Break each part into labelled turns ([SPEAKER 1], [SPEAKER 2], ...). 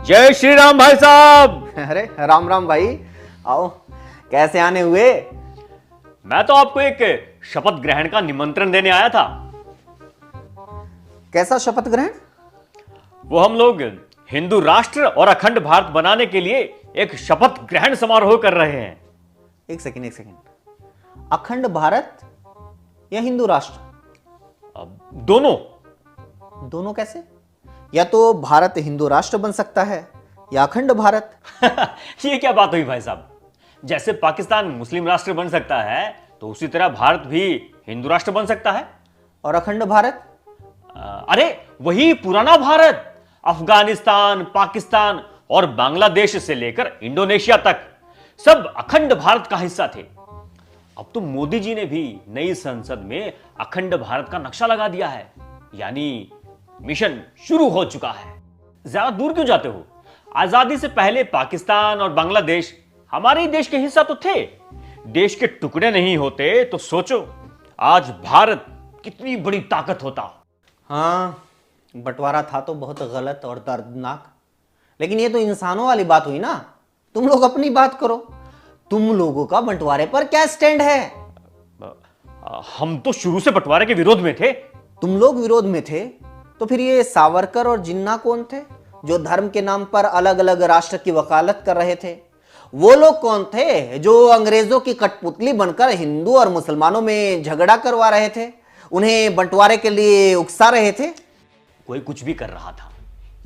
[SPEAKER 1] जय श्री राम भाई साहब।
[SPEAKER 2] अरे राम राम भाई, आओ। कैसे आने हुए?
[SPEAKER 1] मैं तो आपको एक शपथ ग्रहण का निमंत्रण देने आया था।
[SPEAKER 2] कैसा शपथ ग्रहण?
[SPEAKER 1] वो हम लोग हिंदू राष्ट्र और अखंड भारत बनाने के लिए एक शपथ ग्रहण समारोह कर रहे हैं।
[SPEAKER 2] एक सेकंड। अखंड भारत या हिंदू राष्ट्र?
[SPEAKER 1] दोनों।
[SPEAKER 2] दोनों कैसे? या तो भारत हिंदू राष्ट्र बन सकता है या अखंड भारत।
[SPEAKER 1] ये क्या बात हुई भाई साहब? जैसे पाकिस्तान मुस्लिम राष्ट्र बन सकता है तो उसी तरह भारत भी हिंदू राष्ट्र बन सकता है।
[SPEAKER 2] और अखंड भारत?
[SPEAKER 1] अरे वही पुराना भारत, अफगानिस्तान, पाकिस्तान और बांग्लादेश से लेकर इंडोनेशिया तक सब अखंड भारत का हिस्सा थे। अब तो मोदी जी ने भी नई संसद में अखंड भारत का नक्शा लगा दिया है, यानी मिशन शुरू हो चुका है। ज्यादा दूर क्यों जाते हो? आजादी से पहले पाकिस्तान और बांग्लादेश हमारे ही देश के हिस्सा तो थे। देश के टुकड़े नहीं होते तो सोचो आज भारत कितनी बड़ी ताकत होता।
[SPEAKER 2] हाँ, बंटवारा था तो बहुत गलत और दर्दनाक, लेकिन ये तो इंसानों वाली बात हुई ना। तुम लोग अपनी बात करो, तुम लोगों का बंटवारे पर क्या स्टैंड है?
[SPEAKER 1] हम तो शुरू से बंटवारे के विरोध में थे।
[SPEAKER 2] तुम लोग विरोध में थे तो फिर ये सावरकर और जिन्ना कौन थे जो धर्म के नाम पर अलग अलग राष्ट्र की वकालत कर रहे थे? वो लोग कौन थे जो अंग्रेजों की कठपुतली बनकर हिंदू और मुसलमानों में झगड़ा करवा रहे थे, उन्हें बंटवारे के लिए उकसा रहे थे?
[SPEAKER 1] कोई कुछ भी कर रहा था,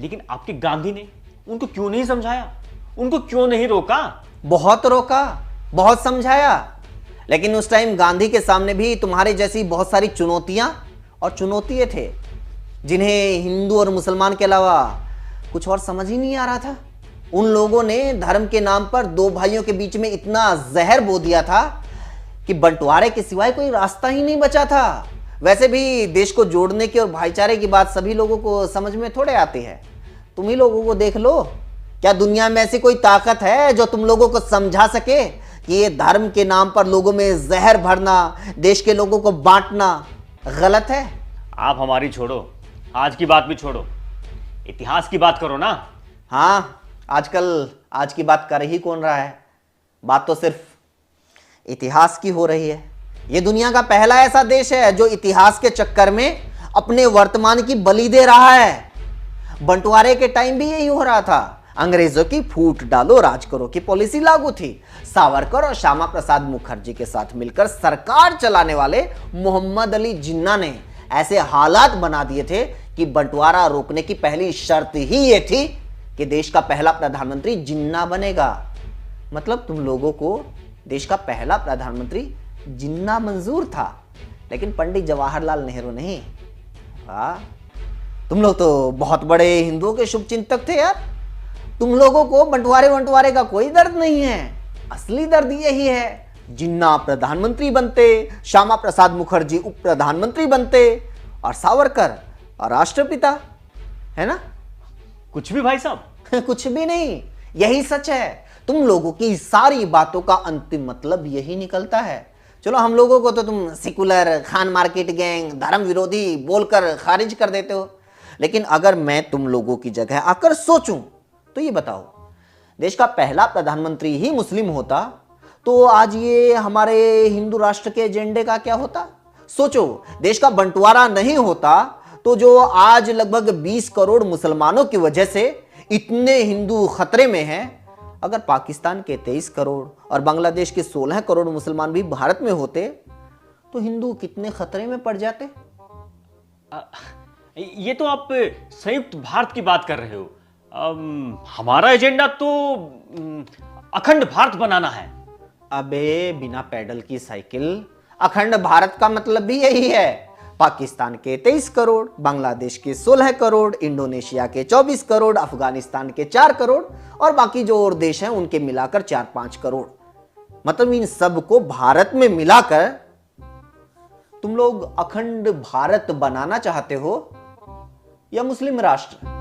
[SPEAKER 1] लेकिन आपके गांधी ने उनको क्यों नहीं समझाया? उनको क्यों नहीं रोका?
[SPEAKER 2] बहुत रोका, बहुत समझाया, लेकिन उस टाइम गांधी के सामने भी तुम्हारे जैसी बहुत सारी चुनौतियां और चुनौतियां थे जिन्हें हिंदू और मुसलमान के अलावा कुछ और समझ ही नहीं आ रहा था। उन लोगों ने धर्म के नाम पर दो भाइयों के बीच में इतना जहर बो दिया था कि बंटवारे के सिवाय कोई रास्ता ही नहीं बचा था। वैसे भी देश को जोड़ने की और भाईचारे की बात सभी लोगों को समझ में थोड़े आती है। तुम ही लोगों को देख लो, क्या दुनिया में ऐसी कोई ताकत है जो तुम लोगों को समझा सके कि ये धर्म के नाम पर लोगों में जहर भरना, देश के लोगों को बांटना गलत है?
[SPEAKER 1] आप हमारी छोड़ो, आज की बात भी छोड़ो, इतिहास की बात करो ना।
[SPEAKER 2] हाँ, आजकल आज की बात कर ही कौन रहा है? बात तो सिर्फ इतिहास की हो रही है। ये दुनिया का पहला ऐसा देश है जो इतिहास के चक्कर में अपने वर्तमान की बलि दे रहा है। बंटवारे के टाइम भी यही हो रहा था। अंग्रेजों की फूट डालो राज करो की पॉलिसी लागू थी। सावरकर और श्यामा प्रसाद मुखर्जी के साथ मिलकर सरकार चलाने वाले मोहम्मद अली जिन्ना ने ऐसे हालात बना दिए थे कि बंटवारा रोकने की पहली शर्त ही ये थी कि देश का पहला प्रधानमंत्री जिन्ना बनेगा। मतलब तुम लोगों को देश का पहला प्रधानमंत्री जिन्ना मंजूर था, लेकिन पंडित जवाहरलाल नेहरू नहीं। वाह, तुम लोग तो बहुत बड़े हिंदुओं के शुभचिंतक थे यार। तुम लोगों को बंटवारे का कोई दर्द नहीं है। असली दर्द यही है, जिन्ना प्रधानमंत्री बनते, श्यामा प्रसाद मुखर्जी उप प्रधानमंत्री बनते और सावरकर और राष्ट्रपिता, है ना?
[SPEAKER 1] कुछ भी भाई साहब।
[SPEAKER 2] कुछ भी नहीं, यही सच है। तुम लोगों की सारी बातों का अंतिम मतलब यही निकलता है। चलो, हम लोगों को तो तुम सेकुलर, खान मार्केट गैंग, धर्म विरोधी बोलकर खारिज कर देते हो, लेकिन अगर मैं तुम लोगों की जगह आकर सोचूं तो ये बताओ, देश का पहला प्रधानमंत्री ही मुस्लिम होता तो आज ये हमारे हिंदू राष्ट्र के एजेंडे का क्या होता? सोचो, देश का बंटवारा नहीं होता तो जो आज लगभग 20 करोड़ मुसलमानों की वजह से इतने हिंदू खतरे में हैं, अगर पाकिस्तान के 23 करोड़ और बांग्लादेश के 16 करोड़ मुसलमान भी भारत में होते तो हिंदू कितने खतरे में पड़ जाते?
[SPEAKER 1] ये तो आप संयुक्त भारत की बात कर रहे हो। हमारा एजेंडा तो अखंड भारत बनाना है।
[SPEAKER 2] अबे बिना पैडल की साइकिल, अखंड भारत का मतलब भी यही है। पाकिस्तान के 23 करोड़, बांग्लादेश के 16 करोड़, इंडोनेशिया के 24 करोड़, अफगानिस्तान के 4 करोड़ और बाकी जो और देश हैं उनके मिलाकर 4-5 करोड़। मतलब इन सबको भारत में मिलाकर तुम लोग अखंड भारत बनाना चाहते हो या मुस्लिम राष्ट्र?